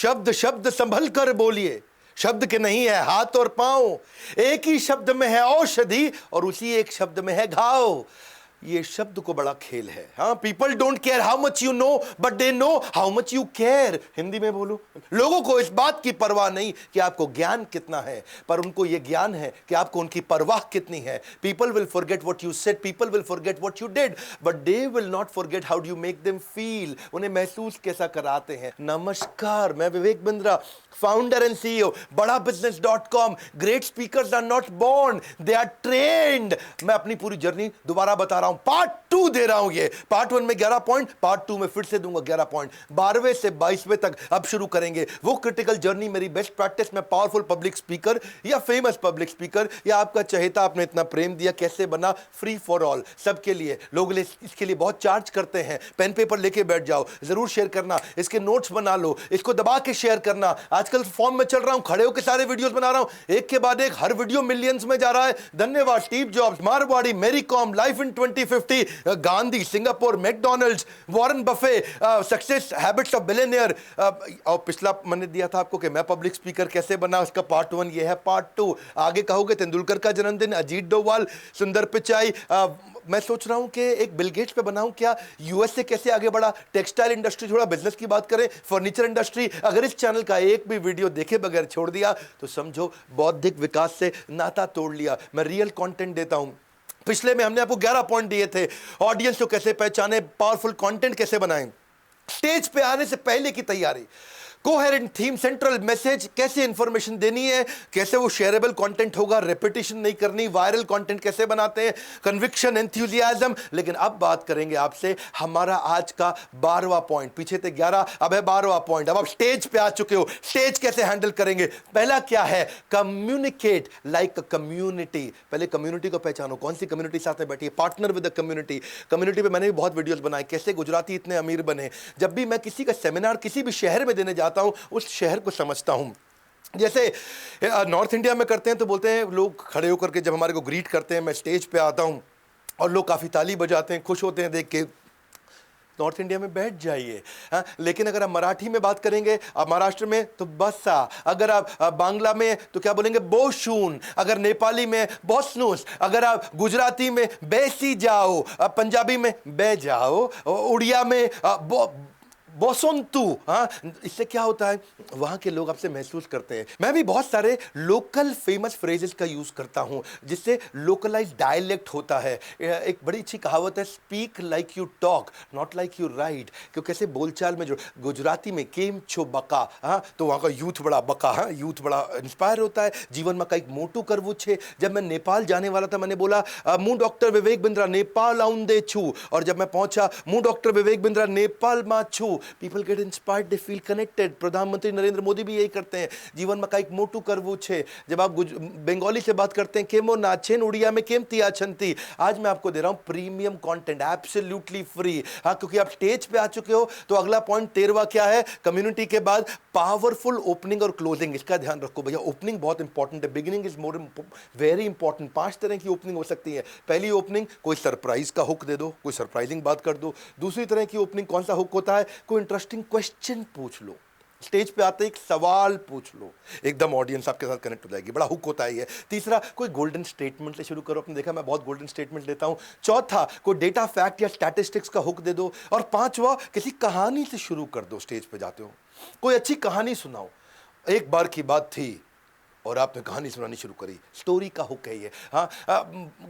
शब्द शब्द संभल कर बोलिए, शब्द के नहीं है हाथ और पांव, एक ही शब्द में है औषधि और उसी एक शब्द में है घाव। ये शब्द को बड़ा खेल है। हाँ, people don't care how much you know but they know how much you care. Hindi में बोलो, लोगों को इस बात की परवाह नहीं कि आपको ज्ञान कितना है, पर उनको यह ज्ञान है कि आपको उनकी परवाह कितनी है। People will forget what you said, people will forget what you did, but they will not forget how do you make them feel. उन्हें महसूस कैसा कराते हैं। नमस्कार, मैं Vivek Bindra, founder and CEO बड़ा business.com। Great speakers are not born, they are trained. मैं अपनी पूरी जर्नी दोबारा बता रहा हूं, पार्ट 2 दे रहा हूं। ये पार्ट 1 में 11 पॉइंट, पार्ट 2 में फिर से दूंगा 11 पॉइंट। 12वें से 22वें तक अब शुरू करेंगे वो क्रिटिकल जर्नी, मेरी बेस्ट प्रैक्टिस में पावरफुल पब्लिक स्पीकर या फेमस पब्लिक स्पीकर या आपका चहेता, आपने इतना प्रेम दिया, कैसे बना फ्री फॉर ऑल, सबके लिए। लोग इसके लिए बहुत चार्ज करते हैं। पेन पेपर लेके बैठ जाओ, जरूर शेयर करना, इसके नोट्स बना लो, इसको दबा के शेयर करना। आजकल फॉर्म में चल रहा हूं, खड़े होकर सारे वीडियोस बना रहा हूं, एक के बाद एक, हर वीडियो मिलियंस में जा रहा है। धन्यवाद स्टीव जॉब्स, मारवाड़ी, मेरी com, life in 2050, Gandhi, Singapore, McDonald's, Warren Buffett, success habits of billionaire. और पिछला मैंने दिया था आपको कि मैं पब्लिक स्पीकर कैसे बना, उसका पार्ट 1 ये है। पार्ट 2 आगे कहोगे तेंदुलकर का जन्मदिन, अजीत डोभाल, सुंदर पिचाई। मैं सोच रहा हूं कि एक बिल गेट्स पे बनाऊं क्या, यूएस से कैसे आगे बढ़ा, टेक्सटाइल इंडस्ट्री, थोड़ा बिजनेस की बात करें, फर्नीचर इंडस्ट्री। अगर इस चैनल का एक भी वीडियो देखे बगैर छोड़ दिया तो समझो बौद्धिक विकास से नाता तोड़ लिया। मैं रियल कंटेंट देता हूं। पिछले में हमने आपको 11 पॉइंट दिए थे, ऑडियंस को कैसे पहचाने, पावरफुल कंटेंट कैसे बनाएं, स्टेज पे आने से पहले की तैयारी, कोहेरेंट थीम, सेंट्रल मैसेज, कैसे इंफॉर्मेशन देनी है, कैसे वो शेयरेबल कंटेंट होगा, रेपिटेशन नहीं करनी, वायरल कंटेंट कैसे बनाते हैं, कन्विक्शन, एंथुसियाज्म। लेकिन अब बात करेंगे आपसे हमारा आज का 12वां पॉइंट। पीछे थे 11, अब है 12वां पॉइंट। अब आप स्टेज पे आ चुके हो, स्टेज कैसे हैंडल करेंगे। पहला क्या है, कम्युनिकेट लाइक अ कम्युनिटी। पहले कम्युनिटी को पहचानो, कौन सी कम्युनिटी साथ में बैठी है, partner with the community. Community पे मैंने भी बहुत वीडियोस बनाए, कैसे गुजराती इतने अमीर बने। जब भी मैं किसी का सेमिनार किसी भी शहर में देने जाता हूं, उस शहर को समझता हूं। जैसे नॉर्थ इंडिया में करते हैं तो बोलते हैं लोग खड़े होकर के, जब हमारे को ग्रीट करते हैं, मैं स्टेज पे आता हूं और लोग काफी ताली बजाते हैं, खुश होते हैं देख के। नॉर्थ इंडिया में बैठ जाइए। हाँ, लेकिन अगर आप मराठी में बात करेंगे, आप महाराष्ट्र में तो बसा, अगर आप बांग्ला में तो क्या बोलेंगे, बोशून, अगर नेपाली में बोसनूस, अगर आप गुजराती में बेसी जाओ, पंजाबी में बे जाओ, उड़िया में बोसोंतु। हाँ, इससे क्या होता है, वहां के लोग आपसे महसूस करते हैं। मैं भी बहुत सारे लोकल फेमस फ्रेजेस का यूज करता हूं, जिससे लोकलाइज डायलेक्ट होता है। एक बड़ी अच्छी कहावत है, speak like you talk not like you right. क्योंकि कैसे बोलचाल में, जो गुजराती में केम छो बका, हाँ, तो वहां का यूथ बड़ा बका, हाँ, यूथ बड़ा इंस्पायर होता है। जीवन में कई मोटू करवू छे। जब मैं नेपाल जाने वाला था, मैंने बोला मु डॉक्टर विवेक बिंद्रा नेपाल आउंदे छू, और जब मैं पहुंचा, मु डॉक्टर विवेक बिंद्रा नेपाल मा छू। People get inspired, they feel connected. प्रधानमंत्री नरेंद्र मोदी भी यही करते हैं, जीवन में कई मोटू करवू छे। जब आप बंगाली से बात करते हैं, केमो नाचेन, उड़िया में केम तिया छंती। आज मैं आपको दे रहा हूं प्रीमियम कंटेंट, एब्सोल्युटली फ्री। हाँ, क्योंकि आप स्टेज पे आ चुके हो। तो अगला पॉइंट 13वां क्या है, कम्युनिटी के बाद पावरफुल ओपनिंग और क्लोजिंग। इसका ध्यान रखो भैया, ओपनिंग बहुत इंपॉर्टेंट है, beginning is more very important. 5 तरह की ओपनिंग हो सकती है। पहली ओपनिंग, कोई सरप्राइज का हुक दे दो, कोई सरप्राइजिंग बात कर दो। दूसरी तरह की ओपनिंग, कौन सा हुक होता है, कोई इंटरेस्टिंग क्वेश्चन पूछ लो, स्टेज पे आते एक सवाल पूछ लो, एकदम ऑडियंस आपके साथ कनेक्ट हो जाएगी, बड़ा हुक होता है ये। तीसरा, कोई गोल्डन स्टेटमेंट से शुरू करो, आपने देखा मैं बहुत गोल्डन स्टेटमेंट लेता हूं। चौथा, कोई डेटा फैक्ट या स्टैटिस्टिक्स का हुक दे दो। और पांचवा, किसी कहानी से शुरू कर दो। स्टेज पे जाते हो, कोई अच्छी कहानी सुनाओ। एक बार की बात थी और आपने कहानी सुनानी शुरू करी, स्टोरी का हुक है ये। हाँ,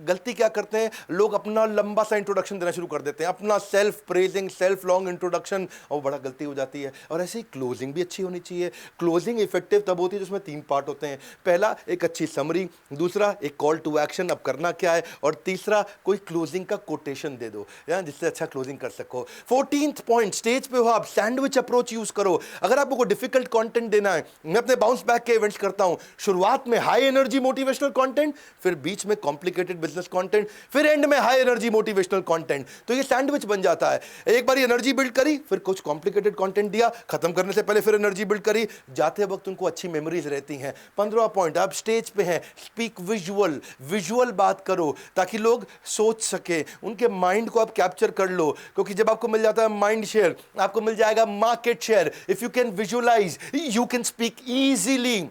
गलती क्या करते हैं लोग, अपना लंबा सा इंट्रोडक्शन देना शुरू कर देते हैं, अपना self praising, self long introduction, और बड़ा गलती हो जाती है। और ऐसे ही क्लोजिंग भी अच्छी होनी चाहिए। क्लोजिंग इफेक्टिव तब होती है जिसमें 3 पार्ट होते हैं। पहला, एक अच्छी समरी, दूसरा एक कॉल टू एक्शन, अब करना क्या है, और तीसरा कोई क्लोजिंग का कोटेशन दे दो जिससे अच्छा क्लोजिंग कर सको। 14th पॉइंट, स्टेज पे हो आप, सैंडविच अप्रोच यूज करो। अगर आपको डिफिकल्ट कंटेंट देना है, मैं अपने बाउंस बैक के इवेंट्स करता हूं, शुरुआत में हाई एनर्जी मोटिवेशनल कंटेंट, फिर बीच में कॉम्प्लिकेटेड बिजनेस कंटेंट, फिर एंड में हाई एनर्जी मोटिवेशनल कंटेंट। तो ये सैंडविच बन जाता है। एक बार एनर्जी बिल्ड करी, फिर कुछ कॉम्प्लिकेटेड कंटेंट दिया, खत्म करने से पहले फिर एनर्जी बिल्ड करी। जाते वक्त उनको अच्छी मेमोरीज रहती हैं। 15 पॉइंट, आप स्टेज पे हैं, स्पीक विजुअल, विजुअल बात करो ताकि लोग सोच सके, उनके माइंड को आप कैप्चर कर लो, क्योंकि जब आपको मिल जाता है माइंड शेयर, आपको मिल जाएगा market share. If you can visualise, you can speak easily.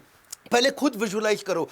पहले खुद विजुअलाइज करो।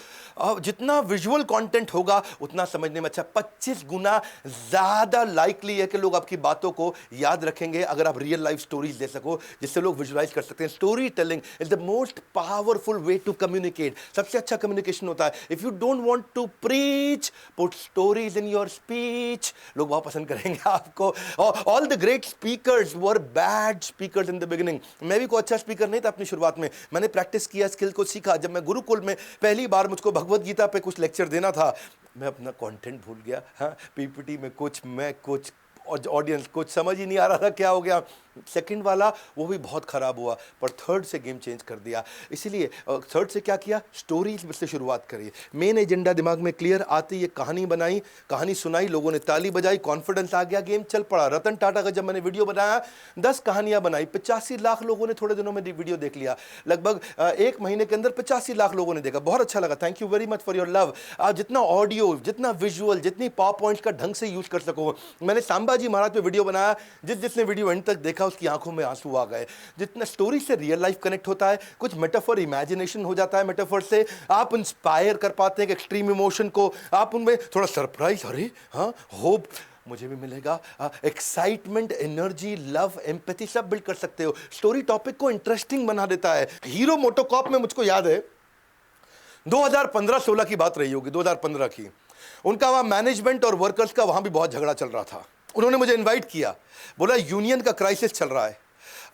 जितना विजुअल कंटेंट होगा उतना समझने में अच्छा। 25 गुना ज़्यादा लाइकली है कि लोग आपकी बातों को याद रखेंगे अगर आप रियल लाइफ स्टोरीज दे सको जिससे लोग विजुअलाइज कर सकते हैं। Storytelling is the most powerful way to communicate. सबसे अच्छा कम्युनिकेशन होता है। If you don't want to preach, put stories in your speech. लोग बहुत पसंद करेंगे आपको। All the great speakers were bad speakers in the beginning. मैं भी कोई अच्छा स्पीकर नहीं था अपनी शुरुआत में। मैंने प्रैक्टिस किया, स्किल को सीखा। जब मैं गुरुकुल में पहली बार मुझको भगवत गीता पे कुछ लेक्चर देना था, मैं अपना कंटेंट भूल गया। हाँ, पीपीटी में कुछ, मैं कुछ, ऑडियंस कुछ, समझ ही नहीं आ रहा था क्या हो गया। सेकंड वाला वो भी बहुत ख़राब हुआ, पर थर्ड से गेम चेंज कर दिया। इसीलिए थर्ड से क्या किया, स्टोरीज से शुरुआत करी। मेन एजेंडा दिमाग में क्लियर आती, ये कहानी बनाई, कहानी सुनाई, लोगों ने ताली बजाई, कॉन्फिडेंस आ गया, गेम चल पड़ा। रतन टाटा का जब मैंने वीडियो बनाया, 10 कहानियां बनाई, 85 लाख लोगों ने थोड़े दिनों में वीडियो देख लिया। लगभग 1 महीने के अंदर 85 लाख लोगों ने देखा। बहुत अच्छा लगा। Thank you very much for your love. आप जितना ऑडियो, जितना विजुअल, जितनी पावर पॉइंट्स का ढंग से यूज कर सको। मैंने सांबाजी महाराज पे वीडियो बनाया, जिसने वीडियो एंड तक देखा उसकी आंखों में आंसू आ गए। जितना स्टोरी से रियल लाइफ कनेक्ट होता है, कुछ मेटाफर, इमेजिनेशन हो जाता है, मेटाफर से आप इंस्पायर कर पाते हैं एक्सट्रीम इमोशन को। आप उनमें थोड़ा सरप्राइज, अरे हाँ, होप मुझे भी मिलेगा, एक्साइटमेंट, एनर्जी, लव, एम्पैथी सब बिल्ड कर सकते हो। स्टोरी टॉपिक को इंटरेस्टिंग बना देता है। हीरो मोटोकॉर्प में मुझको याद है 2015-16 की बात रही होगी, 2015 की। उनका वहां मैनेजमेंट और वर्कर्स का वहां भी बहुत झगड़ा चल रहा था। उन्होंने मुझे इनवाइट किया, बोला यूनियन का क्राइसिस चल रहा है,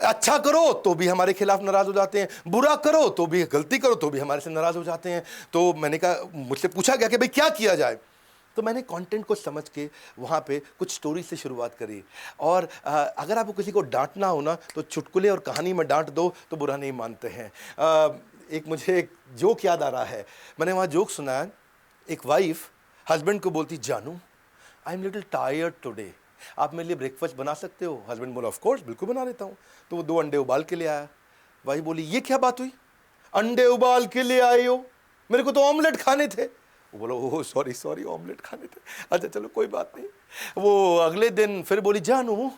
अच्छा करो तो भी हमारे खिलाफ नाराज हो जाते हैं, बुरा करो तो भी, गलती करो तो भी हमारे से नाराज हो जाते हैं। तो मैंने कहा, मुझसे पूछा गया कि भाई क्या किया जाए। तो मैंने कंटेंट को समझ के वहाँ पे कुछ स्टोरी से शुरुआत करी। और अगर आपको किसी को डांटना हो ना, तो चुटकुले और कहानी में डांट दो तो बुरा नहीं मानते हैं। एक मुझे एक जोक याद आ रहा है। मैंने वहाँ जोक सुना है, एक वाइफ हस्बैंड को बोलती, जानू I am little tired today, आप मेरे लिए ब्रेकफास्ट बना सकते हो? हस्बैंड बोला, ऑफ कोर्स, बिल्कुल बना देता हूँ। तो वो 2 अंडे उबाल के ले आया। वाइफ बोली, ये क्या बात हुई, अंडे उबाल के ले आए हो, मेरे को तो ऑमलेट खाने थे। वो बोला, ओह सॉरी ऑमलेट खाने थे, अच्छा चलो कोई बात नहीं। वो अगले दिन फिर बोली, जानू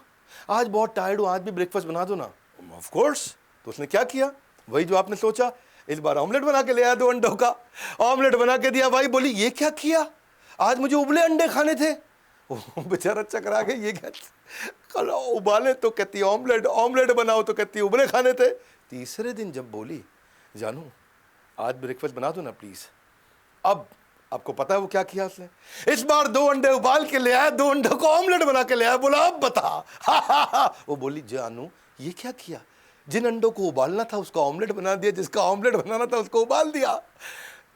आज बहुत टायर्ड हूँ, आज भी ब्रेकफास्ट बना दो ना। Of course. तो उसने क्या किया, वही जो आपने सोचा, इस बार ऑमलेट बना के ले आया, 2 अंडों का ऑमलेट बना के दिया। भाई बोली, ये क्या किया, आज मुझे उबले अंडे खाने थे। बेचारा चकरा गया, ये क्या, कल उबाले तो कहती ऑमलेट, ऑमलेट बनाओ तो कहती उबले खाने थे। तीसरे दिन जब बोली, जानू आज ब्रेकफास्ट बना दो ना प्लीज। अब आपको पता है वो क्या किया उसने, इस बार 2 अंडे उबाल के ले आया, 2 अंडों को ऑमलेट बना के ले आया। बोला, अब बता। वो बोली, जानू ये क्या किया, जिन अंडों को उबालना था उसका ऑमलेट बना दिया, जिसका ऑमलेट बनाना था उसको उबाल दिया।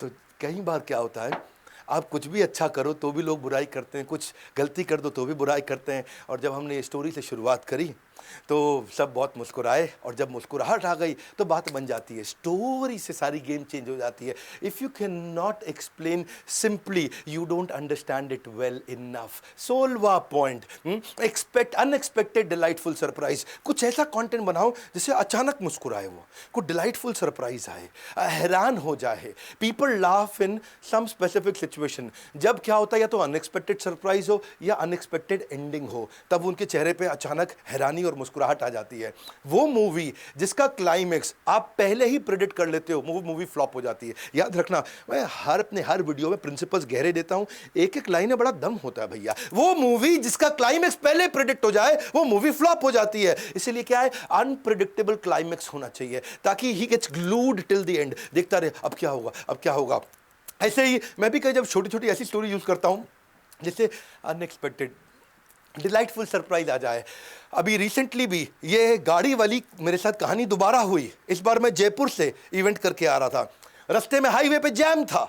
तो कई बार क्या होता है, आप कुछ भी अच्छा करो तो भी लोग बुराई करते हैं, कुछ गलती कर दो तो भी बुराई करते हैं। और जब हमने ये स्टोरी से शुरुआत करी तो सब बहुत मुस्कुराए, और जब मुस्कुराहट आ गई तो बात बन जाती है। स्टोरी से सारी गेम चेंज हो जाती है। If you can not explain simply, you don't understand it well enough. 16वां point, expect unexpected delightful surprise. कुछ ऐसा कंटेंट बनाओ जिससे अचानक मुस्कुराए, वो कुछ डिलाइटफुल सरप्राइज आए, हैरान हो जाए। People laugh in some specific situation. जब क्या होता है, या तो अनएक्सपेक्टेड सरप्राइज हो या अनएक्सपेक्टेड एंडिंग हो, तब उनके चेहरे पे अचानक हैरानी और मुस्कुराहट आ जाती है। वो मूवी जिसका क्लाइमेक्स आप पहले ही प्रेडिक्ट कर लेते हो, वो मूवी फ्लॉप हो जाती है। याद रखना, मैं अपने हर वीडियो में प्रिंसिपल्स गहरे देता हूं, एक एक लाइन में बड़ा दम होता है भैया। वो मूवी जिसका क्लाइमेक्स पहले प्रेडिक्ट हो जाए, वो मूवी फ्लॉप हो जाती है। इसीलिए क्या है, अनप्रेडिक्टेबल क्लाइमेक्स होना चाहिए, ताकि he gets glued till the end. देखता रहे अब क्या होगा, अब क्या होगा। ऐसे ही मैं भी कई जब छोटी छोटी ऐसी स्टोरी यूज करता हूं जिससे अनएक्सपेक्टेड डिलाइटफुल सरप्राइज आ जाए। अभी रिसेंटली भी ये गाड़ी वाली मेरे साथ कहानी दोबारा हुई। इस बार मैं जयपुर से इवेंट करके आ रहा था, रास्ते में हाईवे पे जैम था।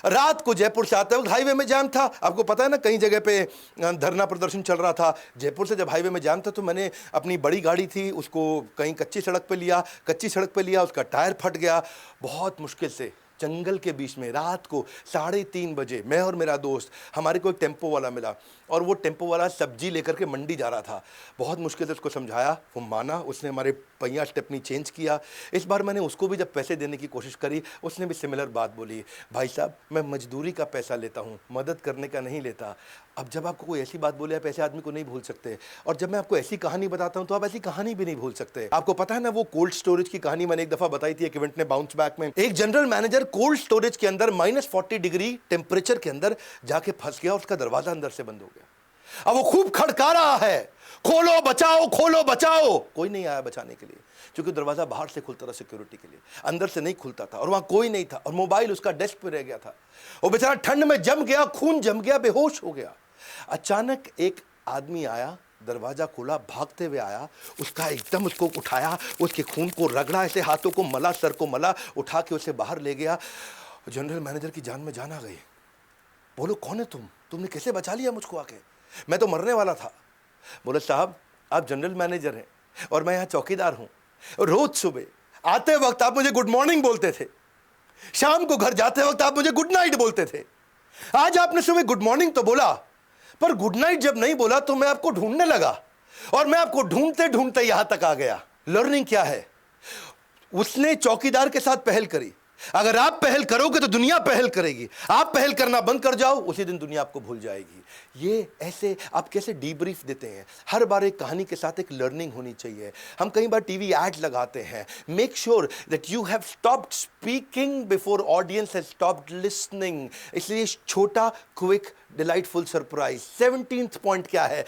रात को जयपुर से आते वक्त हाईवे में जाम था। आपको पता है ना, कई जगह पे धरना प्रदर्शन चल रहा था। जयपुर से जब हाईवे में जाम था तो मैंने अपनी बड़ी गाड़ी थी उसको कहीं कच्ची सड़क पे लिया, उसका टायर फट गया। बहुत मुश्किल से जंगल के बीच में रात को 3:30 बजे मैं और मेरा दोस्त, हमारे को एक टेम्पो वाला मिला और वो टेम्पो वाला सब्जी लेकर के मंडी जा रहा था। बहुत मुश्किल से उसको समझाया, वो माना, उसने हमारे पहिया स्टेपनी चेंज किया। इस बार मैंने उसको भी जब पैसे देने की कोशिश करी, उसने भी सिमिलर बात बोली, भाई साहब मैं मजदूरी का पैसा लेता हूँ, मदद करने का नहीं लेता। अब जब आपको कोई ऐसी बात बोले, आप ऐसे आदमी को नहीं भूल सकते। और जब मैं आपको ऐसी कहानी बताता हूँ तो आप ऐसी कहानी भी नहीं भूल सकते। आपको पता है ना वो कोल्ड स्टोरेज की कहानी मैंने एक दफा बताई थी एक इवेंट में, बाउंस बैक में। एक जनरल मैनेजर कोल्ड स्टोरेज के अंदर -40 डिग्री टेम्परेचर के अंदर जाके फंस गया, उसका दरवाजा अंदर से बंद हो गया। अब वो खूब खड़का रहा है, खोलो बचाओ, खोलो बचाओ। कोई नहीं आया बचाने के लिए, क्योंकि दरवाजा बाहर से खुलता था सिक्योरिटी के लिए, अंदर से नहीं खुलता था, और वहां कोई नहीं था, और मोबाइल उसका डेस्क पे रह गया था। वो बेचारा ठंड में जम गया, खून जम गया, बेहोश हो गया। अचानक एक आदमी आया, दरवाजा खोला, भागते हुए आया, उसका एकदम उसको उठाया, उसके खून को रगड़ा, ऐसे हाथों को मला, सर को मला, उठा के उसे बाहर ले गया। जनरल मैनेजर की जान में जान आ गई। बोलो कौन है तुमने कैसे बचा लिया मुझको आके? मैं तो मरने वाला था। बोले साहब आप जनरल मैनेजर हैं और मैं यहाँ चौकीदार हूँ। रोज सुबह आते वक्त आप मुझे गुड मॉर्निंग बोलते थे, शाम को घर जाते वक्त आप मुझे गुड नाइट बोलते थे। आज आपने सुबह गुड मॉर्निंग तो बोला, पर गुड नाइट जब नहीं बोला तो मैं आपको ढूंढने लगा, और मैं आपको ढूंढते ढूंढते यहां तक आ गया। लर्निंग क्या है? उसने चौकीदार के साथ पहल करी। अगर आप पहल करोगे तो दुनिया पहल करेगी। आप पहल करना बंद कर जाओ, उसी दिन दुनिया आपको भूल जाएगी। ये ऐसे आप कैसे डीब्रीफ देते हैं? हर बार एक कहानी के साथ एक लर्निंग होनी चाहिए। हम कई बार टीवी एड लगाते हैं। Make sure that you have stopped speaking before audience has stopped listening. इसलिए छोटा, quick, delightful surprise. 17th point क्या है?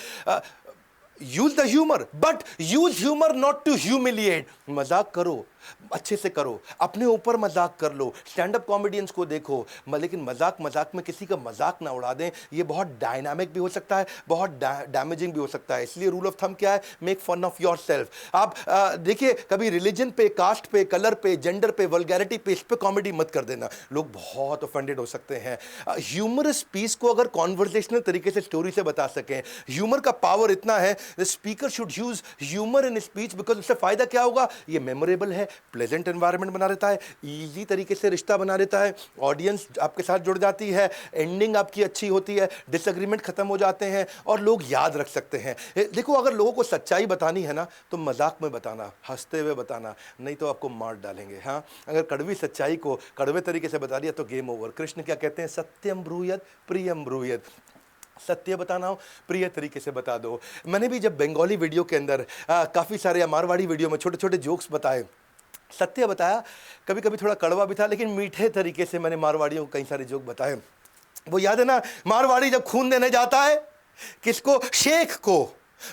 Use the humour, but use humour not to humiliate. मजाक करो, अच्छे से करो, अपने ऊपर मजाक कर लो, स्टैंड अप कॉमेडियंस को देखो, लेकिन मजाक में किसी का मजाक ना उड़ा दें। ये बहुत डायनामिक भी हो सकता है, बहुत डैमेजिंग भी हो सकता है। इसलिए रूल ऑफ थंब क्या है? Make fun of yourself. आप देखिए, कभी रिलीजन पे, कास्ट पे, कलर पे, जेंडर पे, वल्गैरिटी पे, इस पे कॉमेडी मत कर देना, लोग बहुत ऑफेंडेड हो सकते हैं। ह्यूमरस पीस को अगर कॉन्वर्सेशनल तरीके से स्टोरी से बता सकें, ह्यूमर का पावर इतना है, the speaker should use humour in speech, because उससे फायदा क्या होगा? ये मेमोरेबल है, प्लेजेंट एनवायरनमेंट बना देता है, इजी तरीके से रिश्ता बना देता है, ऑडियंस आपके साथ जुड़ जाती है, एंडिंग आपकी अच्छी होती है, डिसएग्रीमेंट खत्म हो जाते हैं, और लोग याद रख सकते हैं। देखो, अगर लोगों को सच्चाई बतानी है ना, तो मजाक में बताना, हंसते हुए बताना, नहीं तो आपको मार डालेंगे। हाँ, अगर कड़वी सच्चाई को कड़वे तरीके से बता दिया तो गेम ओवर। कृष्ण क्या कहते हैं? सत्यम ब्रूयत प्रियम ब्रूयत। सत्य बताना हो, प्रिय तरीके से बता दो। मैंने भी जब बंगाली वीडियो के अंदर काफ़ी सारे मारवाड़ी वीडियो में छोटे छोटे जोक्स बताए, सत्य बताया, कभी कभी थोड़ा कड़वा भी था, लेकिन मीठे तरीके से मैंने मारवाड़ियों को कई सारे जोक बताए। वो याद है ना, मारवाड़ी जब खून देने जाता है किसको? शेख को,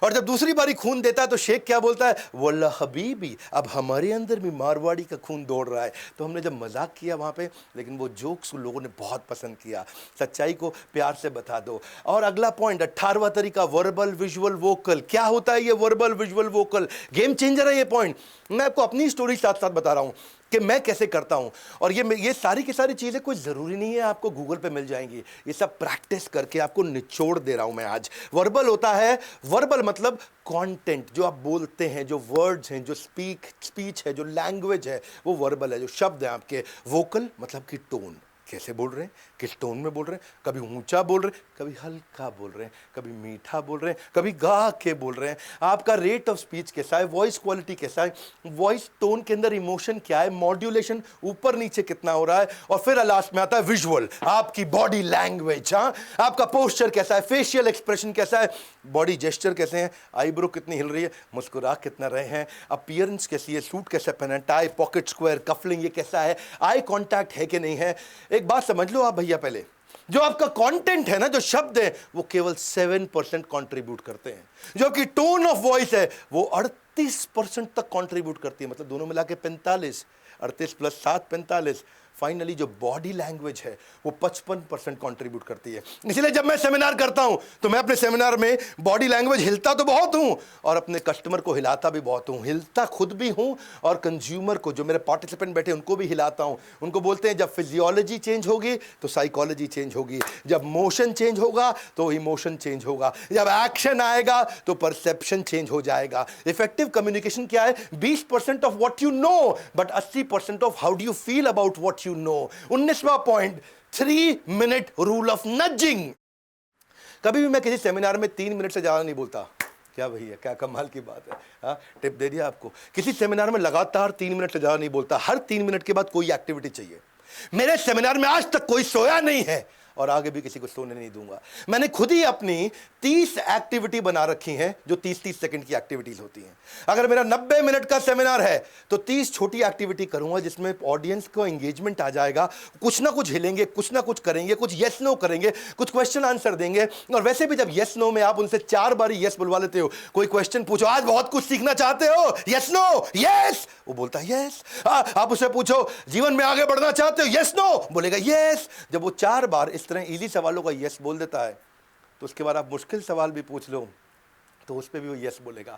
और जब दूसरी बारी खून देता है तो शेख क्या बोलता है? वल्ला हबीबी, अब हमारे अंदर भी मारवाड़ी का खून दौड़ रहा है। तो हमने जब मजाक किया वहाँ पे, लेकिन वो जोक्स लोगों ने बहुत पसंद किया। सच्चाई को प्यार से बता दो। और अगला पॉइंट, 18वां तरीका, वर्बल विजुअल वोकल। क्या होता है ये verbal visual vocal? Game changer है ये पॉइंट। मैं आपको अपनी स्टोरी साथ साथ बता रहा हूँ कि मैं कैसे करता हूं। और ये सारी की सारी चीज़ें कोई ज़रूरी नहीं है आपको गूगल पे मिल जाएंगी, ये सब प्रैक्टिस करके आपको निचोड़ दे रहा हूं मैं आज। वर्बल होता है, वर्बल मतलब कंटेंट, जो आप बोलते हैं, जो वर्ड्स हैं, जो स्पीच है, जो लैंग्वेज है, वो वर्बल है, जो शब्द है आपके। वोकल मतलब कि टोन, कैसे बोल रहे हैं, किस टोन में बोल रहे हैं, कभी ऊंचा बोल रहे हैं, कभी हल्का बोल रहे हैं, कभी मीठा बोल रहे हैं, कभी गा के बोल रहे हैं। आपका रेट ऑफ स्पीच कैसा है, वॉइस क्वालिटी कैसा है, वॉइस टोन के अंदर इमोशन क्या है, मॉड्यूलेशन ऊपर नीचे कितना हो रहा है, और फिर लास्ट में आता है विजुअल, आपकी बॉडी लैंग्वेज। हाँ, आपका पोस्चर कैसा है, फेशियल एक्सप्रेशन कैसा है, बॉडी जेस्चर कैसे हैं, आईब्रो कितनी हिल रही है, मुस्कुरा कितना रहे हैं, अपीयरेंस कैसी है, सूट कैसे पहना है, टाई, पॉकेट स्क्वायर, कफलिंग ये कैसा है, आई कॉन्टैक्ट है कि नहीं है। एक बात समझ लो आप भैया, पहले जो आपका कंटेंट है ना, जो शब्द है, वो केवल 7% कंट्रीब्यूट करते हैं, जो कि टोन ऑफ वॉइस है वो 38% तक कंट्रीब्यूट करती है। मतलब दोनों मिला के 45, 38 + 7 45। फाइनली जो बॉडी लैंग्वेज है वो 55% कंट्रीब्यूट करती है। इसलिए जब मैं सेमिनार करता हूं तो मैं अपने सेमिनार में बॉडी लैंग्वेज हिलता तो बहुत हूं और अपने कस्टमर को हिलाता भी बहुत हूं। हिलता खुद भी हूं और कंज्यूमर को, जो मेरे पार्टिसिपेंट बैठे, उनको भी हिलाता हूं। उनको बोलते हैं जब फिजियोलॉजी चेंज होगी तो साइकोलॉजी चेंज होगी, जब मोशन चेंज होगा तो इमोशन चेंज होगा, जब एक्शन आएगा तो परसेप्शन चेंज हो जाएगा। इफेक्टिव कम्युनिकेशन क्या है? 20% of what you know but 80% of how do you feel about what you you know. 19वां point, 3 minute rule of nudging. कभी भी मैं किसी सेमिनार में 3 मिनट से ज्यादा नहीं बोलता। क्या भैया, क्या कमाल की बात है। हाँ, टिप दे दिया आपको। किसी सेमिनार में लगातार 3 मिनट से ज्यादा नहीं बोलता। हर 3 मिनट के बाद कोई एक्टिविटी चाहिए। मेरे सेमिनार में आज तक कोई सोया नहीं है और आगे भी किसी को सोने नहीं दूंगा। मैंने खुद ही अपनी 30 एक्टिविटी बना रखी हैं जो 30-30 सेकंड की एक्टिविटीज होती हैं। अगर मेरा 90 मिनट का सेमिनार है तो 30 छोटी एक्टिविटी करूंगा जिसमें ऑडियंस को एंगेजमेंट आ जाएगा। कुछ ना कुछ हिलेंगे, कुछ ना कुछ करेंगे, कुछ यस नो करेंगे, कुछ क्वेश्चन आंसर देंगे। और वैसे भी जब यस नो में आप उनसे 4 बार यस बुलवा लेते हो, कोई क्वेश्चन पूछो, आज बहुत कुछ सीखना चाहते हो, यस नो यस, वो बोलता है यस। आप उससे पूछो, जीवन में आगे बढ़ना चाहते हो, यस नो, बोलेगा यस। जब वो 4 बार इस तरह इजी सवालों का यस बोल देता है तो उसके बाद आप मुश्किल सवाल भी पूछ लो तो उस पर भी वो यस बोलेगा।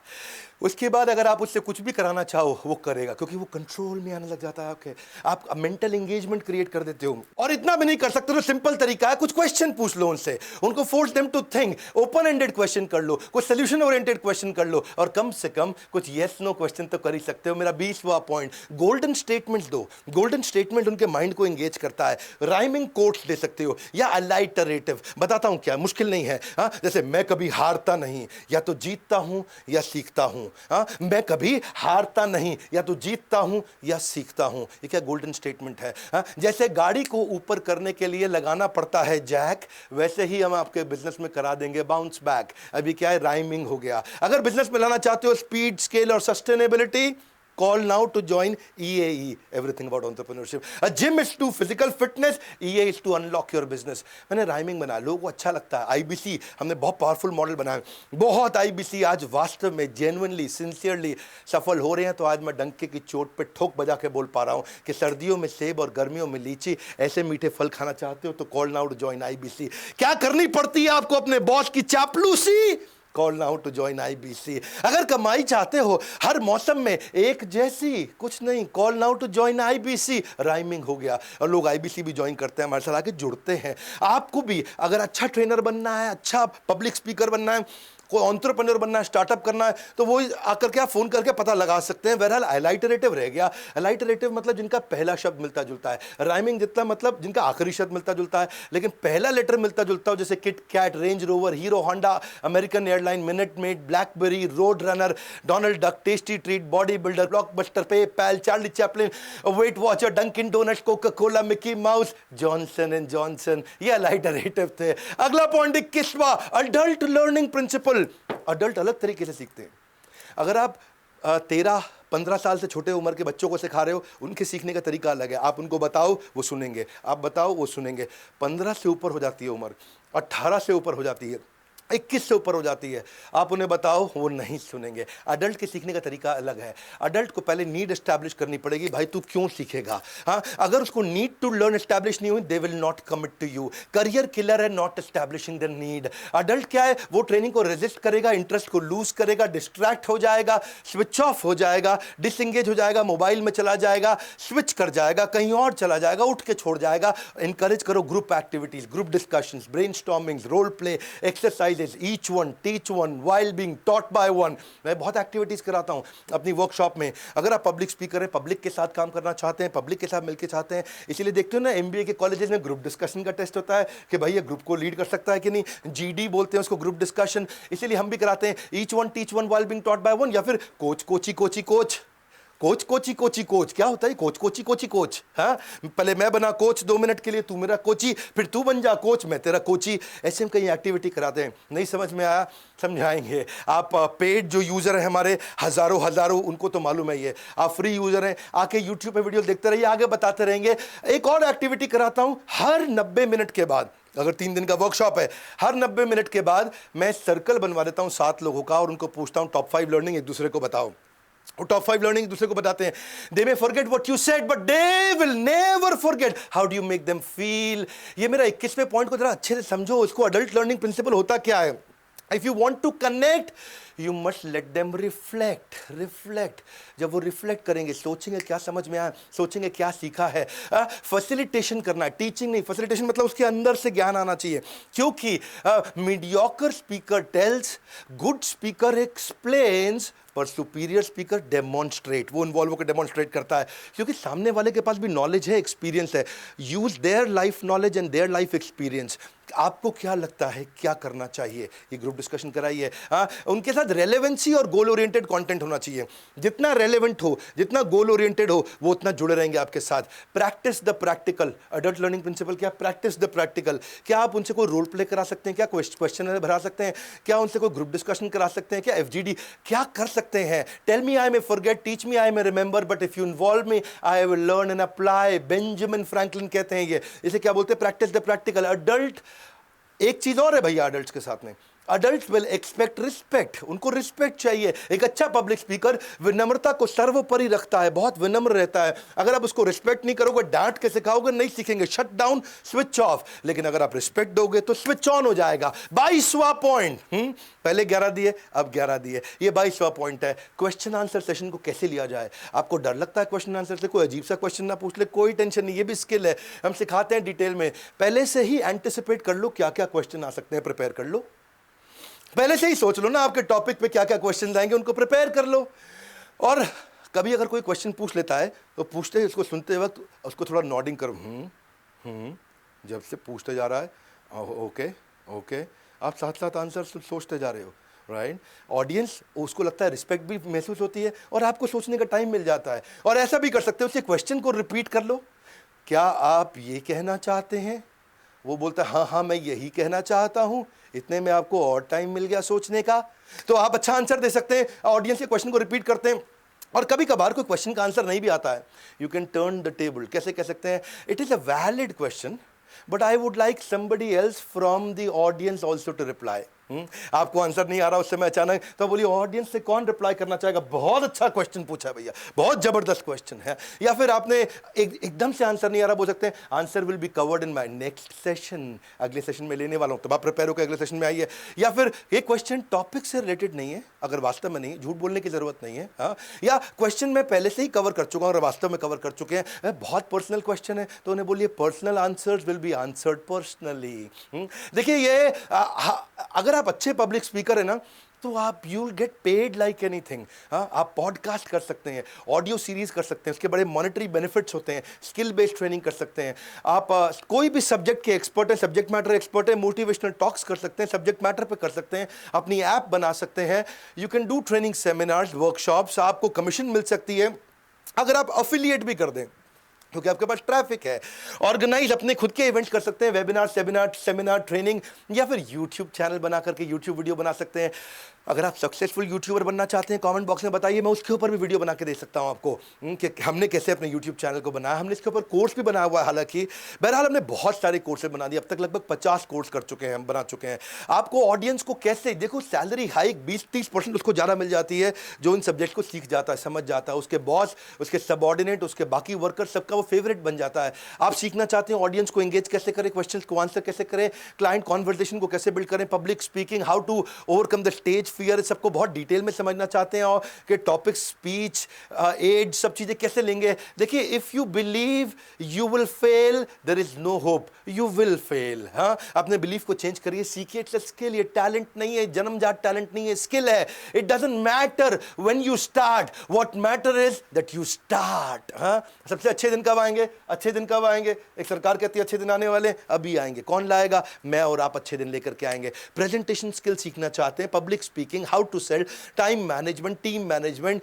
उसके बाद अगर आप उससे कुछ भी कराना चाहो वो करेगा, क्योंकि वो कंट्रोल में आने लग जाता है आपके। आप मेंटल एंगेजमेंट क्रिएट कर देते हो। और इतना भी नहीं कर सकते तो सिंपल तरीका है, कुछ क्वेश्चन पूछ लो उनसे, उनको force them to think, open ended question कर लो, कुछ सोल्यूशन ओरिएंटेड क्वेश्चन कर लो और कम से कम कुछ यस नो क्वेश्चन तो कर ही सकते हो। मेरा 20वां पॉइंट, गोल्डन स्टेटमेंट दो। गोल्डन स्टेटमेंट उनके माइंड को एंगेज करता है। राइमिंग कोट्स दे सकते हो या अलाइटरेटिव। बताता हूं क्या, मुश्किल नहीं है। जैसे मैं कभी हारता नहीं, या तो जीतता हूं या सीखता हूं। मैं कभी हारता नहीं, या तो जीतता हूं या सीखता हूं। ये क्या गोल्डन स्टेटमेंट है। जैसे गाड़ी को ऊपर करने के लिए लगाना पड़ता है जैक, वैसे ही हम आपके बिजनेस में करा देंगे बाउंस बैक। अभी क्या है, राइमिंग हो गया। अगर बिजनेस में लाना चाहते हो स्पीड, स्केल और sustainability, call now to join EAE, everything about entrepreneurship. A gym is to physical fitness, EA is to unlock your business. मैंने राइमिंग बनाया, लोगों को अच्छा लगता है। IBC हमने बहुत पावरफुल मॉडल बनाया, बहुत IBC आज वास्तव में जेन्युइनली सिंसियरली सफल हो रहे हैं। तो आज मैं डंके की चोट पे ठोक बजा के बोल पा रहा हूँ कि सर्दियों में सेब और गर्मियों में लीची, ऐसे मीठे फल खाना चाहते हो तो call now to join IBC। क्या करनी पड़ती है आपको, अपने बॉस की चापलूसी, call now to join IBC। अगर कमाई चाहते हो हर मौसम में एक जैसी, कुछ नहीं, call now to join IBC। Rhyming हो गया और लोग IBC भी ज्वाइन करते हैं, हमारे साथ आके जुड़ते हैं। आपको भी अगर अच्छा ट्रेनर बनना है, अच्छा पब्लिक स्पीकर बनना है, कोई एंटरप्रेन्योर बनना है, स्टार्टअप करना है, तो वो आकर के आप फोन करके पता लगा सकते हैं। बहरहाल अलाइटरेटिव रह गया। अलाइटरेटिव मतलब जिनका पहला शब्द मिलता जुलता है। राइमिंग जितना मतलब जिनका आखिरी शब्द मिलता जुलता है लेकिन पहला लेटर मिलता जुलता हो, जैसे Kit Kat, Range Rover, Hero Honda, American Airline, Minute Maid, BlackBerry, Road Runner, Donald Duck, tasty treat, body builder, blockbuster, PayPal, Charlie Chaplin, Weight Watcher, Dunkin Donuts, Coca Cola, Mickey Mouse, Johnson and Johnson. ये alliterative थे। अगला point 21वां, adult learning principle. Adult अलग तरीके से सीखते हैं। अगर आप 13-15 साल से छोटे उम्र के बच्चों को सिखा रहे हो, उनके सीखने का तरीका अलग है। आप उनको बताओ वो सुनेंगे, आप बताओ वो सुनेंगे। 15 से ऊपर हो जाती है उम्र, 18 से ऊपर हो जाती है, 21 से ऊपर हो जाती है, आप उन्हें बताओ वो नहीं सुनेंगे। अडल्ट के सीखने का तरीका अलग है। अडल्ट को पहले नीड एस्टैब्लिश करनी पड़ेगी, भाई तू क्यों सीखेगा। हाँ, अगर उसको नीड टू लर्न एस्टैब्लिश नहीं हुई, they will not commit to you. Career killer है not establishing the need. Adult क्या है, वो ट्रेनिंग को रेजिस्ट करेगा, इंटरेस्ट को लूज करेगा, डिस्ट्रैक्ट हो जाएगा, स्विच ऑफ हो जाएगा, डिसएंगेज हो जाएगा, मोबाइल में चला जाएगा, स्विच कर जाएगा, कहीं और चला जाएगा, उठ के छोड़ जाएगा। इंकरेज करो group activities, group discussions, brainstorming, role play, exercises, each one teach one while being taught by one. मैं बहुत एक्टिविटीज कराता हूं अपनी वर्कशॉप में। अगर आप पब्लिक स्पीकर हैं, पब्लिक के साथ काम करना चाहते हैं, पब्लिक के साथ मिलकर चाहते हैं, इसीलिए देखते हो ना MBA के कॉलेजेस में ग्रुप डिस्कशन का टेस्ट होता है कि भाई ये ग्रुप को लीड कर सकता है कि नहीं। GD बोलते हैं उसको, ग्रुप डिस्कशन। इसीलिए हम भी कराते हैं each one teach one while being taught by one, या फिर coach Kochi Kochi coach, coach Kochi Kochi coach. क्या होता है कोच कोची कोची कोच। हाँ, पहले मैं बना कोच 2 मिनट के लिए, तू मेरा कोची, फिर तू बन जा कोच, मैं तेरा कोची। ऐसे हम कई एक्टिविटी कराते हैं। नहीं समझ में आया, समझाएंगे। आप पेड जो यूजर हैं हमारे, हजारों, उनको तो मालूम है ये। आप फ्री यूजर हैं, आके यूट्यूब पे वीडियो देखते रहिए, आगे बताते रहेंगे। एक और एक्टिविटी कराता हूं हर 90 मिनट के बाद। अगर 3 दिन का वर्कशॉप है, हर 90 मिनट के बाद मैं सर्कल बनवा देता हूं 7 लोगों का और उनको पूछता हूं टॉप 5 लर्निंग एक दूसरे को बताओ। वो टॉप 5 लर्निंग दूसरे को बताते हैं। They may forget what you said but they will never forget how do you make them feel. ये मेरा 21वें पॉइंट को जरा अच्छे से समझो। इसको अडल्ट लर्निंग प्रिंसिपल होता क्या है। If you want to connect you must let them reflect. जब वो रिफ्लेक्ट करेंगे, सोचेंगे क्या समझ में आया, सोचेंगे क्या सीखा है। फैसिलिटेशन करना है, टीचिंग नहीं, फैसिलिटेशन मतलब उसके अंदर से ज्ञान आना चाहिए। क्योंकि mediocre speaker tells, good speaker explains, पर सुपीरियर स्पीकर डेमोन्स्ट्रेट, वो इन्वॉल्व होकर डेमोन्स्ट्रेट करता है। क्योंकि सामने वाले के पास भी नॉलेज है, एक्सपीरियंस है। Use their life knowledge and their life experience. आपको क्या लगता है क्या करना चाहिए, ये ग्रुप डिस्कशन कराइए। हाँ, उनके साथ रेलेवेंसी और गोल ओरिएंटेड कंटेंट होना चाहिए। जितना रेलेवेंट हो, जितना गोल ओरिएंटेड हो, वो उतना जुड़े रहेंगे आपके साथ। Practice the practical, adult learning principle क्या, प्रैक्टिस द प्रैक्टिकल। क्या आप उनसे कोई रोल प्ले करा सकते हैं, क्या क्वेश्चन भरा सकते हैं, क्या उनसे कोई ग्रुप डिस्कशन करा सकते हैं, क्या FGD क्या कर सकते हैं। Tell me I may forget, teach me I may remember, but if you involve me I will learn and apply. Benjamin Franklin कहते हैं ये, इसे क्या बोलते हैं, प्रैक्टिस द प्रैक्टिकल। अडल्ट, एक चीज और है भैया अडल्ट्स के साथ में, अडल्ट विल एक्सपेक्ट रिस्पेक्ट, उनको रिस्पेक्ट चाहिए। एक अच्छा पब्लिक स्पीकर विनम्रता को सर्वोपरि रखता है, बहुत विनम्र रहता है। अगर आप उसको रिस्पेक्ट नहीं करोगे, डांट के सिखाओगे, नहीं सीखेंगे। Shut down, switch off. लेकिन अगर आप रिस्पेक्ट दोगे तो स्विच ऑन हो जाएगा। 22वां पॉइंट, पहले 11 दिए, अब 11 दिए, ये 22वां पॉइंट है। क्वेश्चन आंसर सेशन को कैसे लिया जाए। आपको डर लगता है क्वेश्चन आंसर से, कोई अजीब सा क्वेश्चन ना पूछ ले, कोई टेंशन नहीं, ये भी स्किल है, हम सिखाते हैं डिटेल में। पहले से ही एंटिसिपेट कर लो क्या क्या क्वेश्चन आ सकते हैं, प्रिपेयर कर लो। पहले से ही सोच लो ना आपके टॉपिक पे क्या क्या क्वेश्चन आएंगे, उनको प्रिपेयर कर लो। और कभी अगर कोई क्वेश्चन पूछ लेता है तो पूछते ही उसको सुनते वक्त उसको थोड़ा नॉडिंग करो, जब से पूछते जा रहा है ओके ओके, आप साथ साथ आंसर सोचते जा रहे हो, राइट। ऑडियंस उसको लगता है रिस्पेक्ट भी महसूस होती है और आपको सोचने का टाइम मिल जाता है। और ऐसा भी कर सकते हो, उसे क्वेश्चन को रिपीट कर लो, क्या आप ये कहना चाहते हैं। वो बोलता है हाँ हाँ मैं यही कहना चाहता हूं। इतने में आपको और टाइम मिल गया सोचने का, तो आप अच्छा आंसर दे सकते हैं। ऑडियंस के क्वेश्चन को रिपीट करते हैं। और कभी कभार कोई क्वेश्चन का आंसर नहीं भी आता है, you can turn the table. कैसे कह सकते हैं, it is a valid question but I would like somebody else from the audience also to reply. आपको आंसर नहीं आ रहा उस समय अचानक, तो बोलिए ऑडियंस से कौन रिप्लाई करना चाहेगा, बहुत अच्छा क्वेश्चन पूछा है भैया, बहुत जबरदस्त क्वेश्चन है। या फिर आपने एकदम से आंसर नहीं आ रहा, बोल सकते हैं answer will be covered in my next session, अगले सेशन में लेने वाला हूं, तब आप प्रिपेयर होकर अगले सेशन में आइए। या फिर ये क्वेश्चन टॉपिक से रिलेटेड नहीं है, अगर वास्तव में नहीं, झूठ बोलने की जरूरत नहीं है। हाँ, या क्वेश्चन मैं पहले से ही कवर कर चुका हूं और वास्तव में कवर कर चुके हैं, बहुत पर्सनल क्वेश्चन है, तो उन्हें बोलिए personal answers will be answered personally. देखिए ये अगर आप अच्छे पब्लिक स्पीकर है ना, तो आप you will get paid like anything. हाँ, आप पॉडकास्ट कर सकते हैं, ऑडियो सीरीज कर सकते हैं, उसके बड़े मॉनेटरी बेनिफिट्स होते हैं, स्किल बेस्ड ट्रेनिंग कर सकते हैं आप। कोई भी सब्जेक्ट के एक्सपर्ट है, सब्जेक्ट मैटर एक्सपर्ट है, मोटिवेशनल टॉक्स कर सकते हैं, सब्जेक्ट मैटर पे कर सकते हैं, अपनी ऐप बना सकते हैं। You can do training seminars, workshops, आपको कमीशन मिल सकती है अगर आप अफिलिएट भी कर दें, क्योंकि आपके पास ट्रैफिक है। ऑर्गेनाइज अपने खुद के इवेंट्स कर सकते हैं, वेबिनार, सेमिनार, ट्रेनिंग, या फिर यूट्यूब चैनल बना करके यूट्यूब वीडियो बना सकते हैं। अगर आप सक्सेसफुल यूट्यूबर बनना चाहते हैं, कमेंट बॉक्स में बताइए, मैं उसके ऊपर भी वीडियो बना के दे सकता हूं आपको कि हमने कैसे अपने यूट्यूब चैनल को बनाया। हमने इसके ऊपर कोर्स भी बनाया हुआ है, हालांकि बहरहाल हमने बहुत सारे कोर्सेज बना दिए, अब तक लगभग 50 कोर्स कर चुके हैं, हम बना चुके हैं। आपको ऑडियंस को कैसे, देखो सैलरी हाइक 20-30% उसको ज़्यादा मिल जाती है जो इन सब्जेक्ट को सीख जाता है, समझ जाता है। उसके बॉस, उसके सबऑर्डिनेट, उसके बाकी वर्कर, सबका वो फेवरेट बन जाता है। आप सीखना चाहते हैं ऑडियंस को एंगेज कैसे करें, क्वेश्चन को आंसर कैसे करें, क्लाइंट कॉन्वर्सेशन को कैसे बिल्ड करें, public speaking, how to overcome the stage fear, सबको बहुत डिटेल में समझना चाहते हैं, और कि टॉपिक, स्पीच, एड, सब चीजें कैसे लेंगे। देखिए, if you believe you will fail, there is no hope, you will fail. हाँ, अपने बिलीफ को चेंज करिए, सीखिए। इट्स अ स्किल, ये टैलेंट नहीं है, जन्मजात टैलेंट नहीं है, स्किल है। It doesn't matter when you start, what matter is that you start. हाँ, सबसे अच्छे दिन कब आएंगे, अच्छे दिन कब आएंगे, एक सरकार कहती है अच्छे दिन आने वाले, अभी आएंगे। कौन लाएगा, मैं और आप अच्छे दिन लेकर के आएंगे। प्रेजेंटेशन स्किल सीखना चाहते हैं, public speaking, how to sell, time management, team management,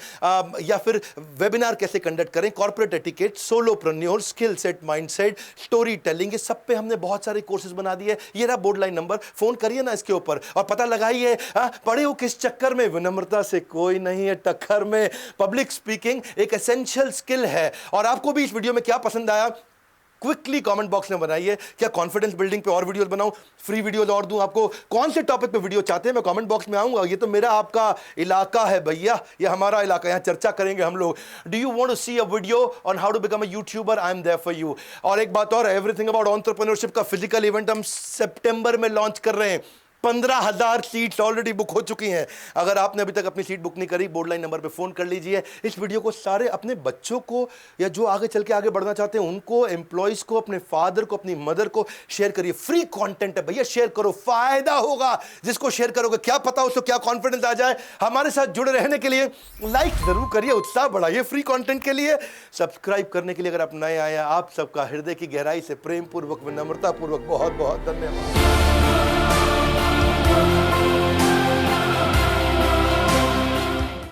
या फिर वेबिनार कैसे कंडक्ट करें, corporate etiquette, solopreneur, skill set, mindset, storytelling, ये सब पे हमने बहुत सारे कोर्सेज बना दिए। ये रहा बोर्ड लाइन नंबर, फोन करिए ना इसके ऊपर और पता लगाइए पड़े हो किस चक्कर में। विनम्रता से कोई नहीं है टक्कर में। पब्लिक स्पीकिंग एक एसेंशियल स्किल है। और आपको भी इस वीडियो में क्या पसंद आया, क्विकली कमेंट बॉक्स में बनाइए। क्या कॉन्फिडेंस बिल्डिंग पे और वीडियोस बनाऊं, फ्री वीडियोस और दूं आपको, कौन से टॉपिक पे वीडियो चाहते हैं, मैं कमेंट बॉक्स में आऊंगा। ये तो मेरा आपका इलाका है भैया, ये हमारा इलाका, यहाँ चर्चा करेंगे हम लोग। Do you want to see a video on how to become a YouTuber, I am there for you. और एक बात और, एवरीथिंग अबाउट एंटरप्रेन्योरशिप का फिजिकल इवेंट हम सितंबर में लॉन्च कर रहे हैं। 15,000 सीट्स ऑलरेडी बुक हो चुकी हैं। अगर आपने अभी तक अपनी सीट बुक नहीं करी, बोर्ड लाइन नंबर पे फोन कर लीजिए। इस वीडियो को सारे अपने बच्चों को या जो आगे चल के आगे बढ़ना चाहते हैं उनको, एम्प्लॉइज को, अपने फादर को, अपनी मदर को शेयर करिए। फ्री कंटेंट है भैया, शेयर करो, फायदा होगा। जिसको शेयर करोगे क्या पता उसको क्या कॉन्फिडेंस आ जाए। हमारे साथ जुड़े रहने के लिए लाइक जरूर करिए, उत्साह बढ़ाइए फ्री कंटेंट के लिए। सब्सक्राइब करने के लिए अगर आप नए आए हैं, आप सबका हृदय की गहराई से प्रेम पूर्वक, विनम्रता पूर्वक बहुत बहुत धन्यवाद।